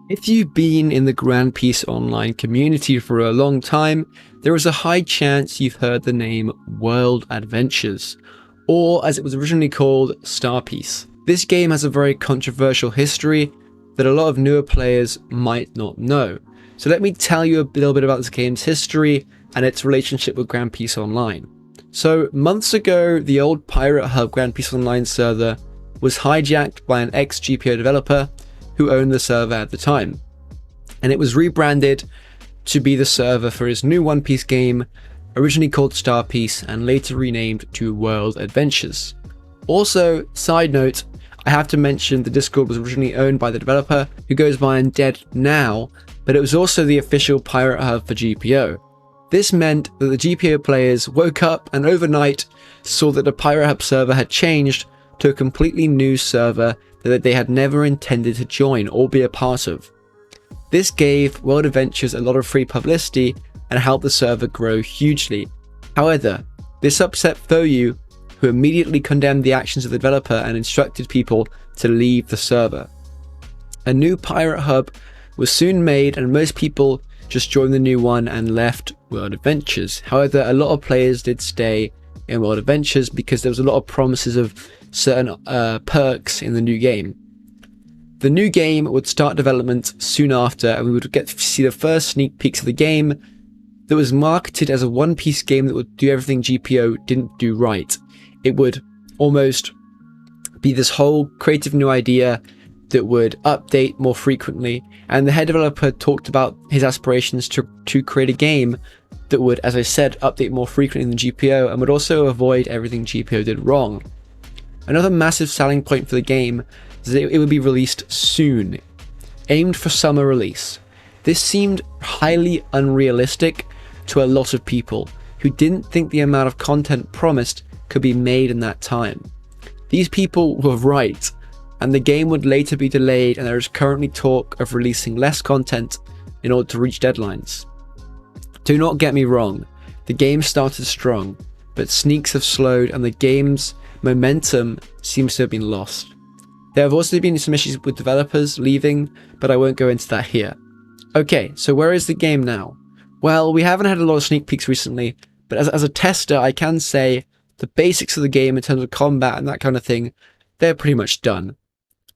If you've been in the Grand Peace Online community for a long time, there is a high chance you've heard the name World Adventures, or as it was originally called, Surpass. This game has a very controversial history that a lot of newer players might not know. So let me tell you a little bit about this game's history and its relationship with Grand Peace Online. So months ago, the old Pirate Hub Grand Peace Online server was hijacked by an ex-GPO developer who owned the server at the time, and it was rebranded to be the server for his new One Piece game, originally called Surpass and later renamed to World Adventures. Also, side note, I have to mention the Discord was originally owned by the developer, who goes by Undead now, but it was also the official Pirate Hub for GPO. This meant that the GPO players woke up and overnight saw that the Pirate Hub server had changed to a completely new server that they had never intended to join or be a part of. This gave World Adventures a lot of free publicity and helped the server grow hugely. However, this upset Foyu, who immediately condemned the actions of the developer and instructed people to leave the server. A new Pirate Hub was soon made and most people just joined the new one and left World Adventures. However, a lot of players did stay in World Adventures because there was a lot of promises of certain perks in the new game. The new game would start development soon after, and we would get to see the first sneak peeks of the game that was marketed as a One Piece game that would do everything GPO didn't do right. It would almost be this whole creative new idea that would update more frequently, and the head developer talked about his aspirations to create a game that would, as I said, update more frequently than GPO and would also avoid everything GPO did wrong. Another massive selling point for the game is that it would be released soon, aimed for summer release. This seemed highly unrealistic to a lot of people who didn't think the amount of content promised could be made in that time. These people were right, and the game would later be delayed, and there is currently talk of releasing less content in order to reach deadlines. Do not get me wrong, the game started strong, but sneaks have slowed and the game's momentum seems to have been lost. There have also been some issues with developers leaving, but I won't go into that here. Okay, so where is the game now? Well, we haven't had a lot of sneak peeks recently, but as a tester, I can say the basics of the game in terms of combat and that kind of thing, they're pretty much done.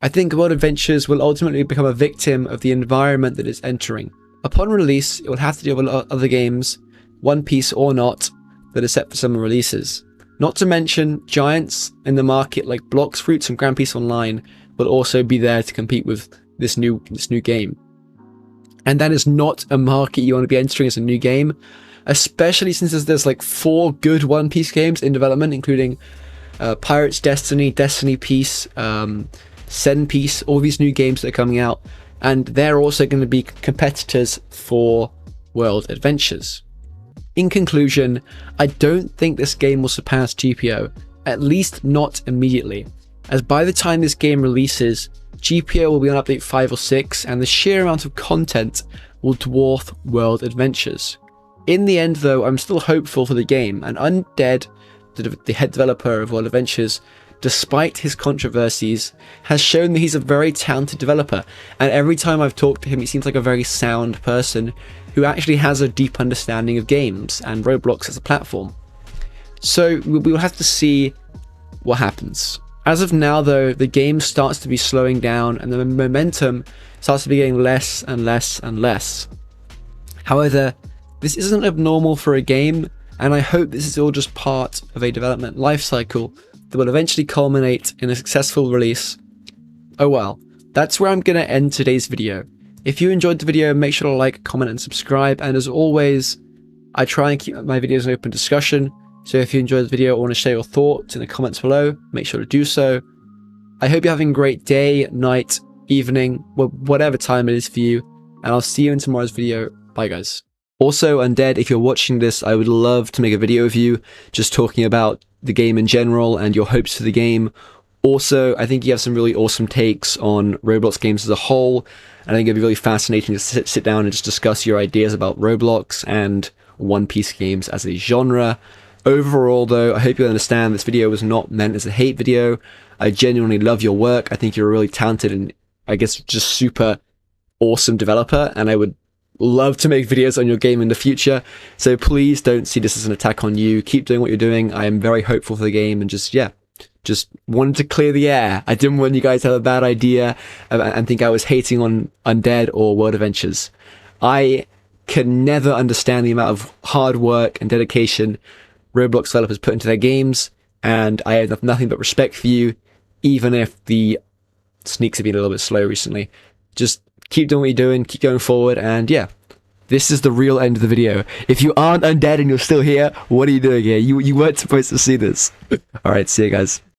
I think World Adventures will ultimately become a victim of the environment that it's entering. Upon release, it will have to deal with other games, One Piece or not, that are set for summer releases. Not to mention, giants in the market like Blox Fruits and Grand Peace Online will also be there to compete with this new game. And that is not a market you want to be entering as a new game, especially since there's like 4 good One Piece games in development, including Pirates Destiny, Destiny Peace, Sen Peace, all these new games that are coming out, and they're also going to be competitors for World Adventures. In conclusion, I don't think this game will surpass GPO, at least not immediately, as by the time this game releases, GPO will be on update 5 or 6, and the sheer amount of content will dwarf World Adventures. In the end though, I'm still hopeful for the game, and Undead, the head developer of World Adventures, despite his controversies, has shown that he's a very talented developer, and every time I've talked to him, he seems like a very sound person who actually has a deep understanding of games and Roblox as a platform. So we will have to see what happens. As of now though, the game starts to be slowing down and the momentum starts to be getting less and less and less. However, this isn't abnormal for a game, and I hope this is all just part of a development life cycle that will eventually culminate in a successful release. Oh well, that's where I'm going to end today's video. If you enjoyed the video, make sure to like, comment and subscribe, and as always, I try and keep my videos an open discussion, so if you enjoyed the video or want to share your thoughts in the comments below, make sure to do so. I hope you're having a great day, night, evening, whatever time it is for you, and I'll see you in tomorrow's video. Bye guys. Also, Undead, if you're watching this, I would love to make a video of you just talking about the game in general and your hopes for the game. Also, I think you have some really awesome takes on Roblox games as a whole, and I think it'd be really fascinating to sit down and just discuss your ideas about Roblox and One Piece games as a genre. Overall though, I hope you understand this video was not meant as a hate video. I genuinely love your work. I think you're really talented and I guess just super awesome developer, and I would love to make videos on your game in the future. So please don't see this as an attack on you. Keep doing what you're doing. I am very hopeful for the game, and just wanted to clear the air. I didn't want you guys to have a bad idea and think I was hating on Undead or World Adventures. I can never understand the amount of hard work and dedication Roblox developers put into their games, and I have nothing but respect for you, even if the sneaks have been a little bit slow recently. Just keep doing what you're doing, keep going forward, and yeah, this is the real end of the video. If you aren't undead and you're still here, what are you doing here? You weren't supposed to see this. Alright, see you guys.